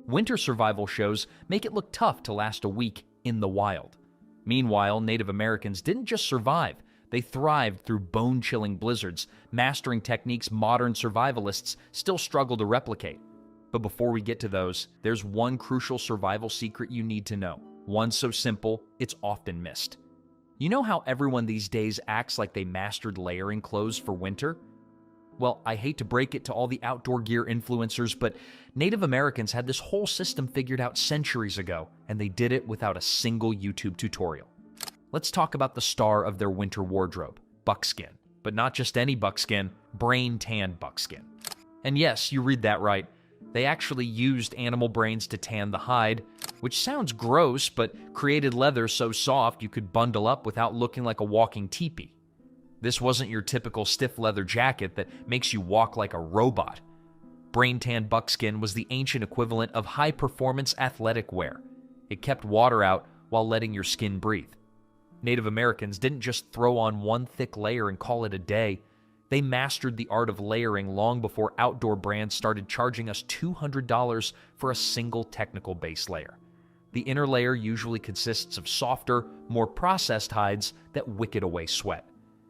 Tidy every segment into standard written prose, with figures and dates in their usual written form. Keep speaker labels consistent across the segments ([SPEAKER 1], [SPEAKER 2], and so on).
[SPEAKER 1] Winter survival shows make it look tough to last a week in the wild. Meanwhile, Native Americans didn't just survive, they thrived through bone-chilling blizzards, mastering techniques modern survivalists still struggle to replicate. But before we get to those, there's one crucial survival secret you need to know. One so simple, it's often missed. You know how everyone these days acts like they mastered layering clothes for winter? Well, I hate to break it to all the outdoor gear influencers, but Native Americans had this whole system figured out centuries ago, and they did it without a single YouTube tutorial. Let's talk about the star of their winter wardrobe, buckskin. But not just any buckskin, brain-tanned buckskin. And yes, you read that right. They actually used animal brains to tan the hide, which sounds gross, but created leather so soft you could bundle up without looking like a walking teepee. This wasn't your typical stiff leather jacket that makes you walk like a robot. Brain-tanned buckskin was the ancient equivalent of high-performance athletic wear. It kept water out while letting your skin breathe. Native Americans didn't just throw on one thick layer and call it a day. They mastered the art of layering long before outdoor brands started charging us $200 for a single technical base layer. The inner layer usually consists of softer, more processed hides that wick away sweat.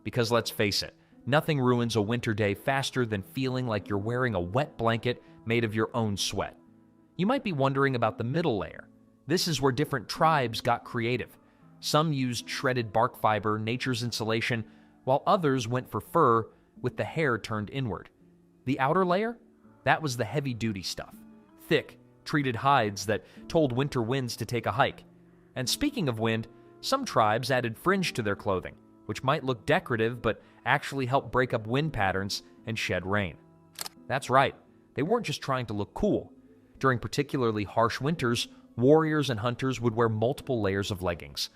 [SPEAKER 1] Because let's face it, nothing ruins a winter day faster than feeling like you're wearing a wet blanket made of your own sweat. You might be wondering about the middle layer. This is where different tribes got creative. Some used shredded bark fiber, nature's insulation, while others went for fur with the hair turned inward. The outer layer? That was the heavy-duty stuff. Thick, treated hides that told winter winds to take a hike. And speaking of wind, some tribes added fringe to their clothing, which might look decorative but actually help break up wind patterns and shed rain. That's right, they weren't just trying to look cool. During particularly harsh winters, warriors and hunters would wear multiple layers of leggings.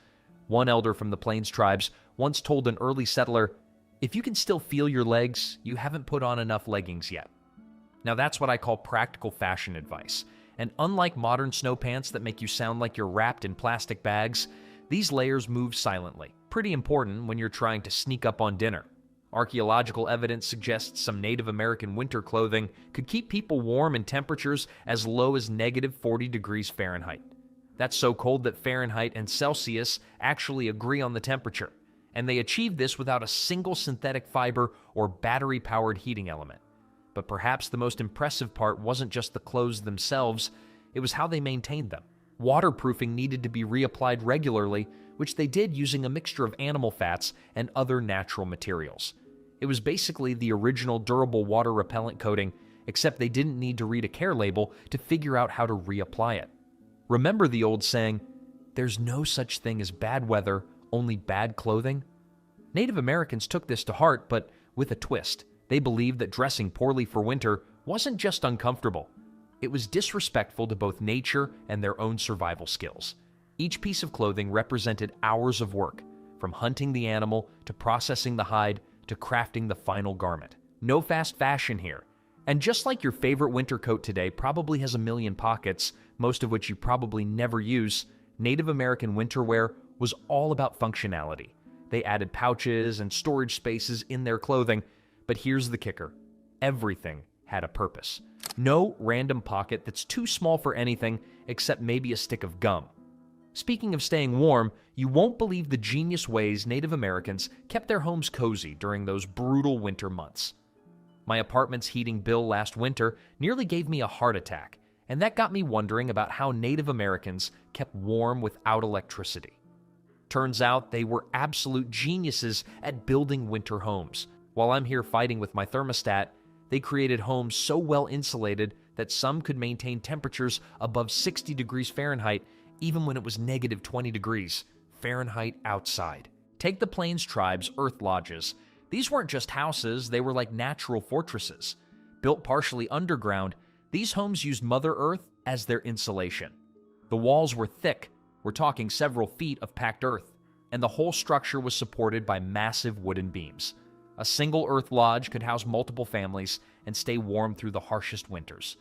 [SPEAKER 1] One elder from the Plains tribes once told an early settler, "If you can still feel your legs, you haven't put on enough leggings yet." Now that's what I call practical fashion advice. And unlike modern snow pants that make you sound like you're wrapped in plastic bags, these layers move silently. Pretty important when you're trying to sneak up on dinner. Archaeological evidence suggests some Native American winter clothing could keep people warm in temperatures as low as negative 40 degrees Fahrenheit. That's so cold that Fahrenheit and Celsius actually agree on the temperature, and they achieved this without a single synthetic fiber or battery-powered heating element. But perhaps the most impressive part wasn't just the clothes themselves, it was how they maintained them. Waterproofing needed to be reapplied regularly, which they did using a mixture of animal fats and other natural materials. It was basically the original durable water repellent coating, except they didn't need to read a care label to figure out how to reapply it. Remember the old saying, "There's no such thing as bad weather, only bad clothing"? Native Americans took this to heart, but with a twist. They believed that dressing poorly for winter wasn't just uncomfortable. It was disrespectful to both nature and their own survival skills. Each piece of clothing represented hours of work, from hunting the animal to processing the hide to crafting the final garment. No fast fashion here. And just like your favorite winter coat today probably has a million pockets, most of which you probably never use, Native American winter wear was all about functionality. They added pouches and storage spaces in their clothing, but here's the kicker. Everything had a purpose. No random pocket that's too small for anything except maybe a stick of gum. Speaking of staying warm, you won't believe the genius ways Native Americans kept their homes cozy during those brutal winter months. My apartment's heating bill last winter nearly gave me a heart attack, and that got me wondering about how Native Americans kept warm without electricity. Turns out they were absolute geniuses at building winter homes. While I'm here fighting with my thermostat, they created homes so well insulated that some could maintain temperatures above 60 degrees Fahrenheit even when it was negative 20 degrees Fahrenheit outside. Take the Plains tribes' earth lodges. These weren't just houses, they were like natural fortresses. Built partially underground, these homes used Mother Earth as their insulation. The walls were thick, we're talking several feet of packed earth, and the whole structure was supported by massive wooden beams. A single earth lodge could house multiple families and stay warm through the harshest winters.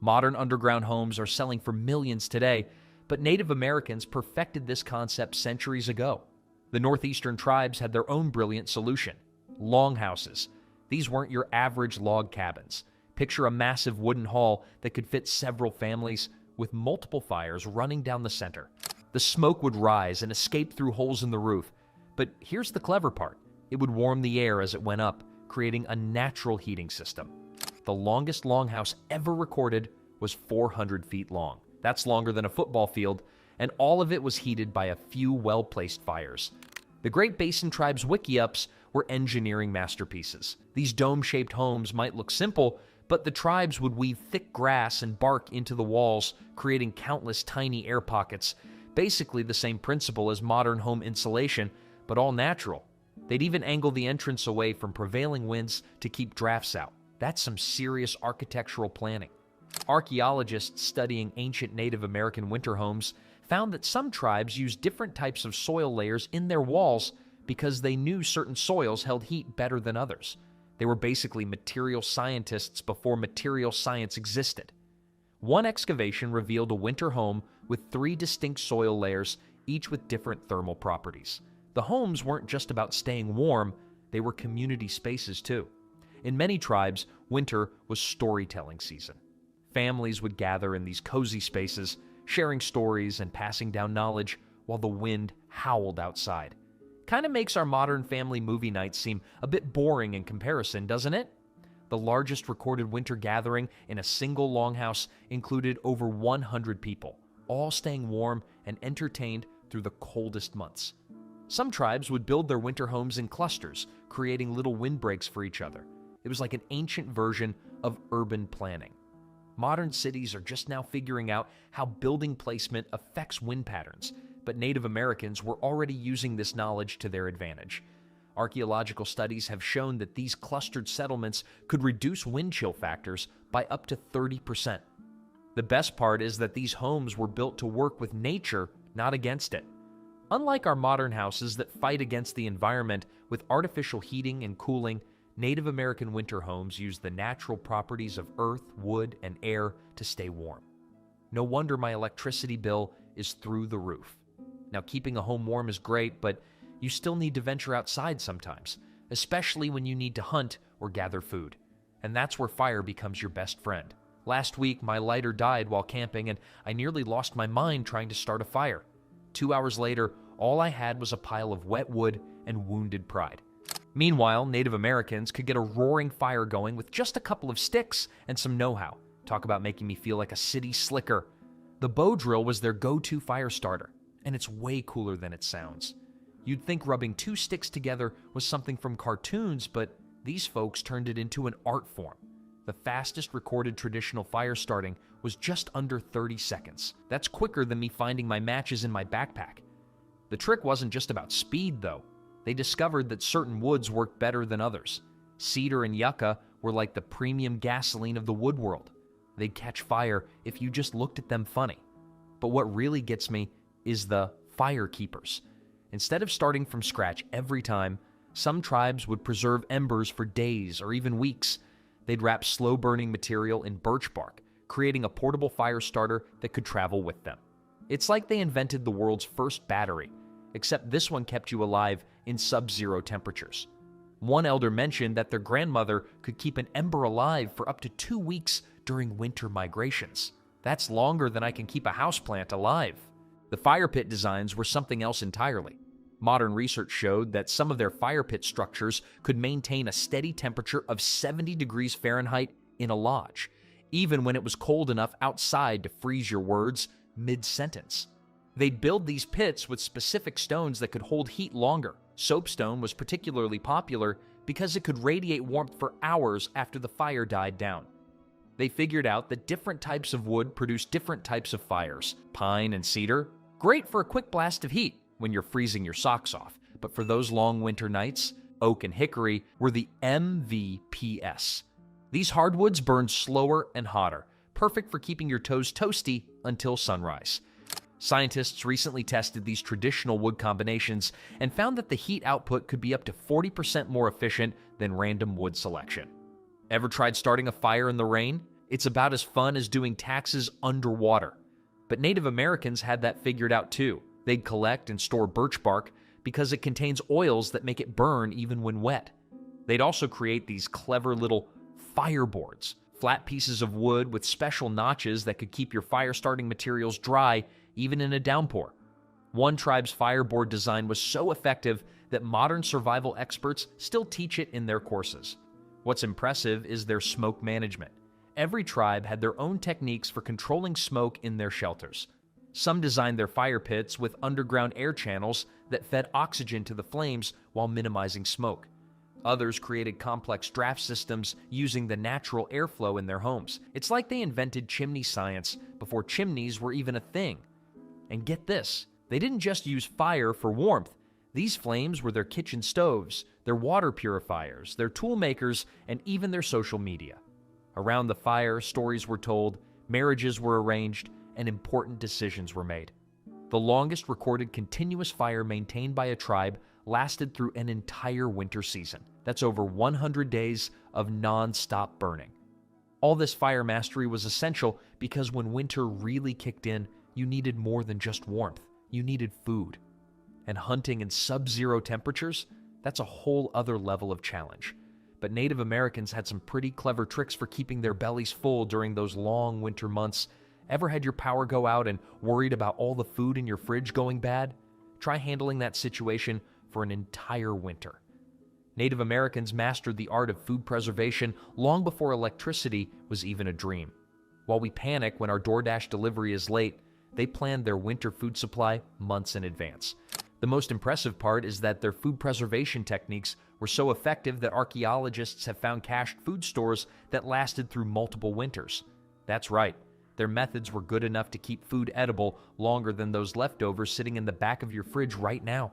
[SPEAKER 1] Modern underground homes are selling for millions today, but Native Americans perfected this concept centuries ago. The northeastern tribes had their own brilliant solution: longhouses. These weren't your average log cabins. Picture a massive wooden hall that could fit several families with multiple fires running down the center. The smoke would rise and escape through holes in the roof. But here's the clever part. It would warm the air as it went up, creating a natural heating system. The longest longhouse ever recorded was 400 feet long. That's longer than a football field, and all of it was heated by a few well-placed fires. The Great Basin Tribe's wiki-ups were engineering masterpieces. These dome-shaped homes might look simple, but the tribes would weave thick grass and bark into the walls, creating countless tiny air pockets. Basically the same principle as modern home insulation, but all natural. They'd even angle the entrance away from prevailing winds to keep drafts out. That's some serious architectural planning. Archaeologists studying ancient Native American winter homes found that some tribes used different types of soil layers in their walls because they knew certain soils held heat better than others. They were basically material scientists before material science existed. One excavation revealed a winter home with 3 distinct soil layers, each with different thermal properties. The homes weren't just about staying warm, they were community spaces too. In many tribes, winter was storytelling season. Families would gather in these cozy spaces, sharing stories and passing down knowledge while the wind howled outside. Kind of makes our modern family movie nights seem a bit boring in comparison, doesn't it? The largest recorded winter gathering in a single longhouse included over 100 people, all staying warm and entertained through the coldest months. Some tribes would build their winter homes in clusters, creating little windbreaks for each other. It was like an ancient version of urban planning. Modern cities are just now figuring out how building placement affects wind patterns, but Native Americans were already using this knowledge to their advantage. Archaeological studies have shown that these clustered settlements could reduce wind chill factors by up to 30%. The best part is that these homes were built to work with nature, not against it. Unlike our modern houses that fight against the environment with artificial heating and cooling, Native American winter homes use the natural properties of earth, wood, and air to stay warm. No wonder my electricity bill is through the roof. Now, keeping a home warm is great, but you still need to venture outside sometimes, especially when you need to hunt or gather food. And that's where fire becomes your best friend. Last week, my lighter died while camping, and I nearly lost my mind trying to start a fire. 2 hours later, all I had was a pile of wet wood and wounded pride. Meanwhile, Native Americans could get a roaring fire going with just a couple of sticks and some know-how. Talk about making me feel like a city slicker. The bow drill was their go-to fire starter, and it's way cooler than it sounds. You'd think rubbing 2 sticks together was something from cartoons, but these folks turned it into an art form. The fastest recorded traditional fire starting was just under 30 seconds. That's quicker than me finding my matches in my backpack. The trick wasn't just about speed, though. They discovered that certain woods worked better than others. Cedar and yucca were like the premium gasoline of the wood world. They'd catch fire if you just looked at them funny. But what really gets me is the fire keepers. Instead of starting from scratch every time, some tribes would preserve embers for days or even weeks. They'd wrap slow-burning material in birch bark, creating a portable fire starter that could travel with them. It's like they invented the world's first battery, except this one kept you alive in sub-zero temperatures. One elder mentioned that their grandmother could keep an ember alive for up to 2 weeks during winter migrations. That's longer than I can keep a houseplant alive. The fire pit designs were something else entirely. Modern research showed that some of their fire pit structures could maintain a steady temperature of 70 degrees Fahrenheit in a lodge, even when it was cold enough outside to freeze your words mid-sentence. They'd build these pits with specific stones that could hold heat longer. Soapstone was particularly popular because it could radiate warmth for hours after the fire died down. They figured out that different types of wood produce different types of fires. Pine and cedar, great for a quick blast of heat when you're freezing your socks off, but for those long winter nights, oak and hickory were the MVPs. These hardwoods burned slower and hotter, perfect for keeping your toes toasty until sunrise. Scientists recently tested these traditional wood combinations and found that the heat output could be up to 40% more efficient than random wood selection. Ever tried starting a fire in the rain? It's about as fun as doing taxes underwater. But Native Americans had that figured out too. They'd collect and store birch bark because it contains oils that make it burn even when wet. They'd also create these clever little fireboards, flat pieces of wood with special notches that could keep your fire-starting materials dry even in a downpour. One tribe's fireboard design was so effective that modern survival experts still teach it in their courses. What's impressive is their smoke management. Every tribe had their own techniques for controlling smoke in their shelters. Some designed their fire pits with underground air channels that fed oxygen to the flames while minimizing smoke. Others created complex draft systems using the natural airflow in their homes. It's like they invented chimney science before chimneys were even a thing. And get this, they didn't just use fire for warmth. These flames were their kitchen stoves, their water purifiers, their tool makers, and even their social media. Around the fire, stories were told, marriages were arranged, and important decisions were made. The longest recorded continuous fire maintained by a tribe lasted through an entire winter season. That's over 100 days of non-stop burning. All this fire mastery was essential because when winter really kicked in, you needed more than just warmth. You needed food. And hunting in sub-zero temperatures, that's a whole other level of challenge. But Native Americans had some pretty clever tricks for keeping their bellies full during those long winter months. Ever had your power go out and worried about all the food in your fridge going bad? Try handling that situation for an entire winter. Native Americans mastered the art of food preservation long before electricity was even a dream. While we panic when our DoorDash delivery is late, they planned their winter food supply months in advance. The most impressive part is that their food preservation techniques were so effective that archaeologists have found cached food stores that lasted through multiple winters. That's right, their methods were good enough to keep food edible longer than those leftovers sitting in the back of your fridge right now.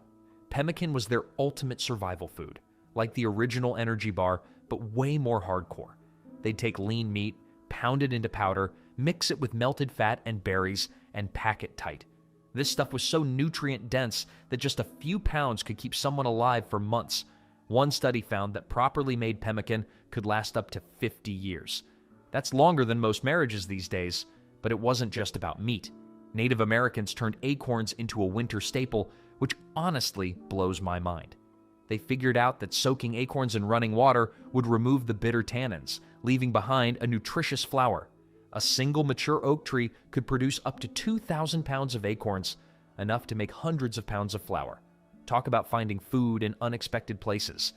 [SPEAKER 1] Pemmican was their ultimate survival food, like the original energy bar, but way more hardcore. They'd take lean meat, pound it into powder, mix it with melted fat and berries, and pack it tight. This stuff was so nutrient-dense that just a few pounds could keep someone alive for months. One study found that properly made pemmican could last up to 50 years. That's longer than most marriages these days, but it wasn't just about meat. Native Americans turned acorns into a winter staple, which honestly blows my mind. They figured out that soaking acorns in running water would remove the bitter tannins, leaving behind a nutritious flour. A single mature oak tree could produce up to 2,000 pounds of acorns, enough to make hundreds of pounds of flour. Talk about finding food in unexpected places.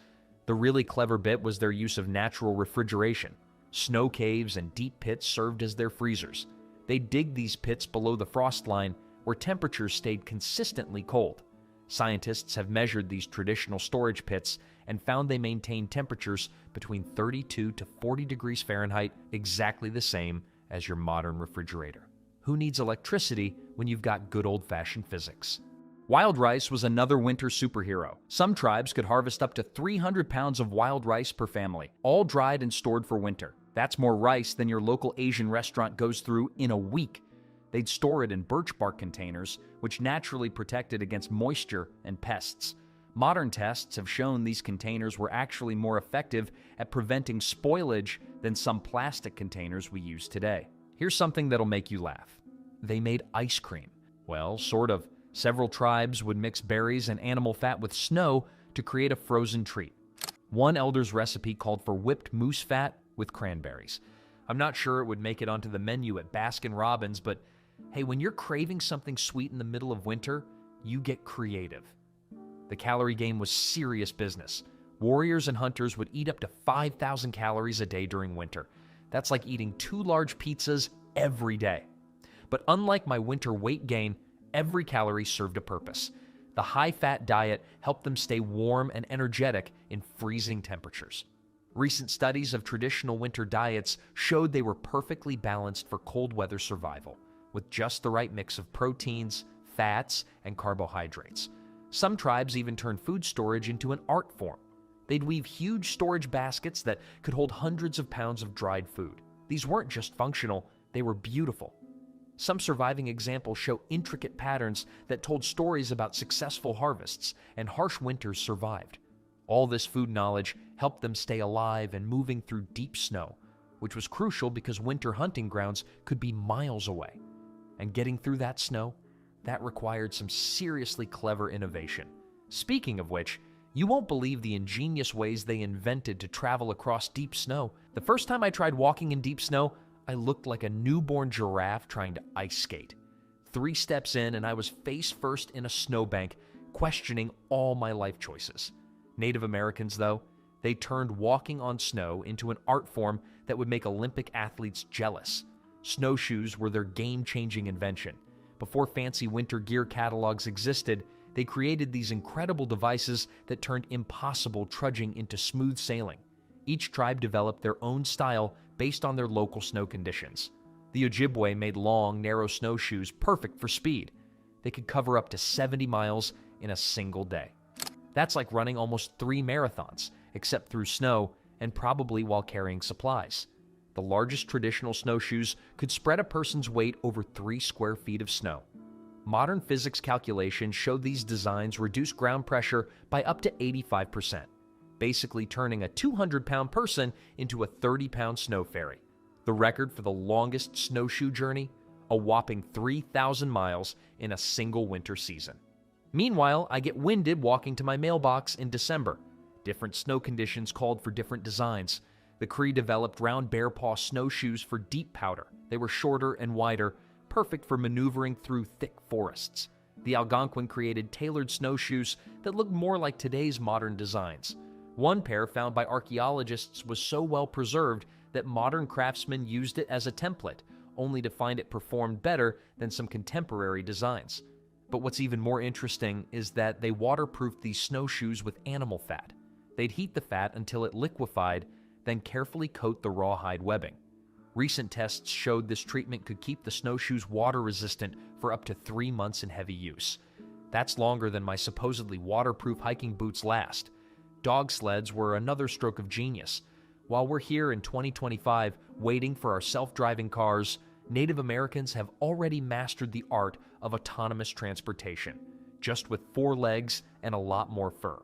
[SPEAKER 1] The really clever bit was their use of natural refrigeration. Snow caves and deep pits served as their freezers. They'd dig these pits below the frost line, where temperatures stayed consistently cold. Scientists have measured these traditional storage pits and found they maintain temperatures between 32 to 40 degrees Fahrenheit, exactly the same as your modern refrigerator. Who needs electricity when you've got good old-fashioned physics? Wild rice was another winter superhero. Some tribes could harvest up to 300 pounds of wild rice per family, all dried and stored for winter. That's more rice than your local Asian restaurant goes through in a week. They'd store it in birch bark containers, which naturally protected against moisture and pests. Modern tests have shown these containers were actually more effective at preventing spoilage than some plastic containers we use today. Here's something that'll make you laugh. They made ice cream. Well, sort of. Several tribes would mix berries and animal fat with snow to create a frozen treat. One elder's recipe called for whipped moose fat with cranberries. I'm not sure it would make it onto the menu at Baskin-Robbins, but hey, when you're craving something sweet in the middle of winter, you get creative. The calorie game was serious business. Warriors and hunters would eat up to 5,000 calories a day during winter. That's like eating 2 large pizzas every day. But unlike my winter weight gain, every calorie served a purpose. The high-fat diet helped them stay warm and energetic in freezing temperatures. Recent studies of traditional winter diets showed they were perfectly balanced for cold weather survival, with just the right mix of proteins, fats, and carbohydrates. Some tribes even turned food storage into an art form. They'd weave huge storage baskets that could hold hundreds of pounds of dried food. These weren't just functional, they were beautiful. Some surviving examples show intricate patterns that told stories about successful harvests and harsh winters survived. All this food knowledge helped them stay alive and moving through deep snow, which was crucial because winter hunting grounds could be miles away. And getting through that snow, that required some seriously clever innovation. Speaking of which, You won't believe the ingenious ways they invented to travel across deep snow. The first time I tried walking in deep snow, I looked like a newborn giraffe trying to ice skate. 3 steps in, and I was face first in a snowbank, questioning all my life choices. Native Americans, though, they turned walking on snow into an art form that would make Olympic athletes jealous. Snowshoes were their game-changing invention. Before fancy winter gear catalogs existed, they created these incredible devices that turned impossible trudging into smooth sailing. Each tribe developed their own style based on their local snow conditions. The Ojibwe made long, narrow snowshoes perfect for speed. They could cover up to 70 miles in a single day. That's like running almost 3 marathons, except through snow and probably while carrying supplies. The largest traditional snowshoes could spread a person's weight over 3 square feet of snow. Modern physics calculations showed these designs reduce ground pressure by up to 85%, basically turning a 200-pound person into a 30-pound snow fairy. The record for the longest snowshoe journey? A whopping 3,000 miles in a single winter season. Meanwhile, I get winded walking to my mailbox in December. Different snow conditions called for different designs. The Cree developed round bear paw snowshoes for deep powder. They were shorter and wider, perfect for maneuvering through thick forests. The Algonquin created tailored snowshoes that looked more like today's modern designs. One pair found by archaeologists was so well preserved that modern craftsmen used it as a template, only to find it performed better than some contemporary designs. But what's even more interesting is that they waterproofed these snowshoes with animal fat. They'd heat the fat until it liquefied, then carefully coat the rawhide webbing. Recent tests showed this treatment could keep the snowshoes water-resistant for up to 3 months in heavy use. That's longer than my supposedly waterproof hiking boots last. Dog sleds were another stroke of genius. While we're here in 2025 waiting for our self-driving cars, Native Americans have already mastered the art of autonomous transportation, just with 4 legs and a lot more fur.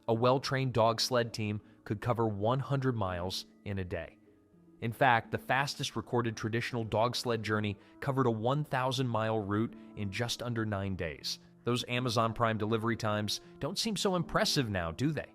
[SPEAKER 1] A well-trained dog sled team could cover 100 miles in a day. In fact, the fastest recorded traditional dog sled journey covered a 1,000-mile route in just under 9 days. Those Amazon Prime delivery times don't seem so impressive now, do they?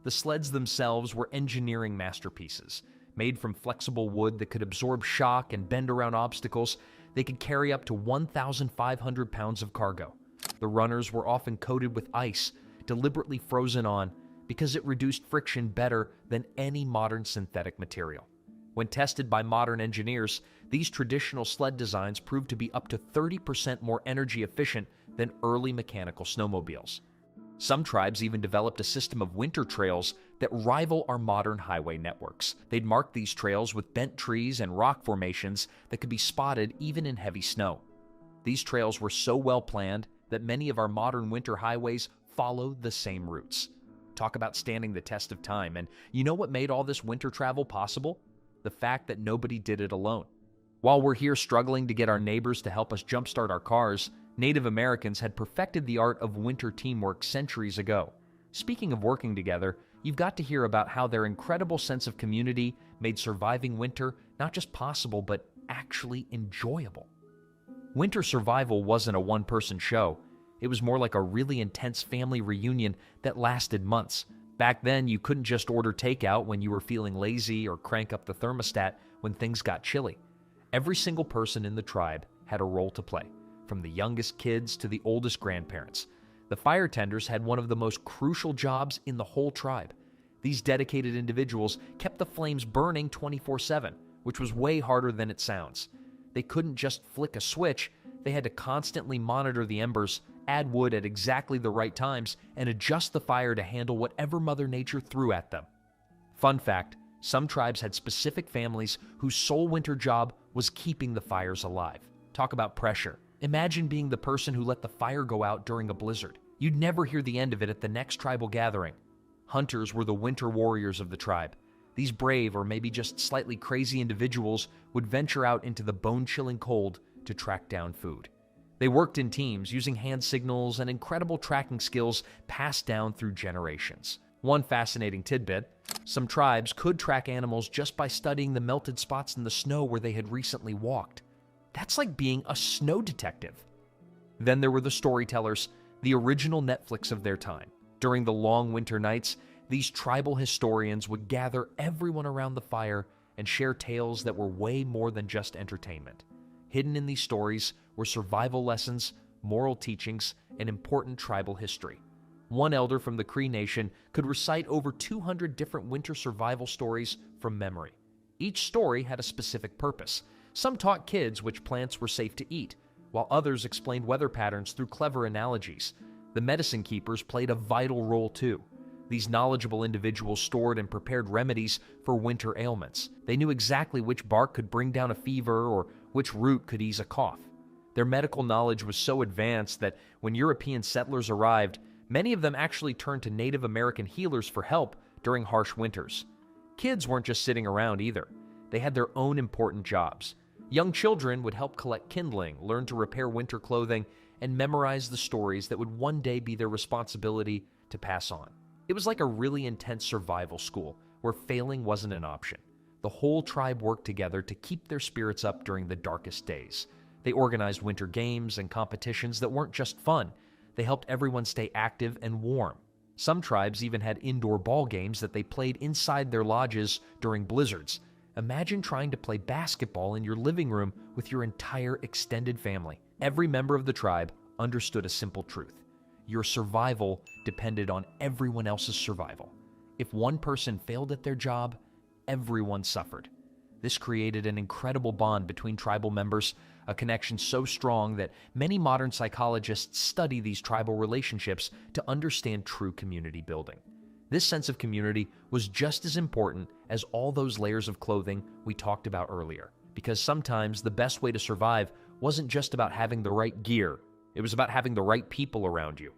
[SPEAKER 1] The sleds themselves were engineering masterpieces. Made from flexible wood that could absorb shock and bend around obstacles, they could carry up to 1,500 pounds of cargo. The runners were often coated with ice, deliberately frozen on, because it reduced friction better than any modern synthetic material. When tested by modern engineers, these traditional sled designs proved to be up to 30% more energy efficient than early mechanical snowmobiles. Some tribes even developed a system of winter trails that rival our modern highway networks. They'd mark these trails with bent trees and rock formations that could be spotted even in heavy snow. These trails were so well planned that many of our modern winter highways follow the same routes. Talk about standing the test of time, and you know what made all this winter travel possible? The fact that nobody did it alone. While we're here struggling to get our neighbors to help us jumpstart our cars, Native Americans had perfected the art of winter teamwork centuries ago. Speaking of working together, you've got to hear about how their incredible sense of community made surviving winter not just possible, but actually enjoyable. Winter survival wasn't a one-person show. It was more like a really intense family reunion that lasted months. Back then, you couldn't just order takeout when you were feeling lazy or crank up the thermostat when things got chilly. Every single person in the tribe had a role to play, from the youngest kids to the oldest grandparents. The fire tenders had one of the most crucial jobs in the whole tribe. These dedicated individuals kept the flames burning 24/7, which was way harder than it sounds. They couldn't just flick a switch. They had to constantly monitor the embers, add wood at exactly the right times, and adjust the fire to handle whatever Mother Nature threw at them. Fun fact, some tribes had specific families whose sole winter job was keeping the fires alive. Talk about pressure. Imagine being the person who let the fire go out during a blizzard. You'd never hear the end of it at the next tribal gathering. Hunters were the winter warriors of the tribe. These brave, or maybe just slightly crazy individuals would venture out into the bone-chilling cold to track down food. They worked in teams, using hand signals and incredible tracking skills passed down through generations. One fascinating tidbit, some tribes could track animals just by studying the melted spots in the snow where they had recently walked. That's like being a snow detective. Then there were the storytellers, the original Netflix of their time. During the long winter nights, these tribal historians would gather everyone around the fire and share tales that were way more than just entertainment. Hidden in these stories were survival lessons, moral teachings, and important tribal history. One elder from the Cree Nation could recite over 200 different winter survival stories from memory. Each story had a specific purpose. Some taught kids which plants were safe to eat, while others explained weather patterns through clever analogies. The medicine keepers played a vital role too. These knowledgeable individuals stored and prepared remedies for winter ailments. They knew exactly which bark could bring down a fever or which root could ease a cough. Their medical knowledge was so advanced that when European settlers arrived, many of them actually turned to Native American healers for help during harsh winters. Kids weren't just sitting around either. They had their own important jobs. Young children would help collect kindling, learn to repair winter clothing, and memorize the stories that would one day be their responsibility to pass on. It was like a really intense survival school where failing wasn't an option. The whole tribe worked together to keep their spirits up during the darkest days. They organized winter games and competitions that weren't just fun. They helped everyone stay active and warm. Some tribes even had indoor ball games that they played inside their lodges during blizzards. Imagine trying to play basketball in your living room with your entire extended family. Every member of the tribe understood a simple truth. Your survival depended on everyone else's survival. If one person failed at their job, everyone suffered. This created an incredible bond between tribal members, a connection so strong that many modern psychologists study these tribal relationships to understand true community building. This sense of community was just as important as all those layers of clothing we talked about earlier, because sometimes the best way to survive wasn't just about having the right gear. It was about having the right people around you.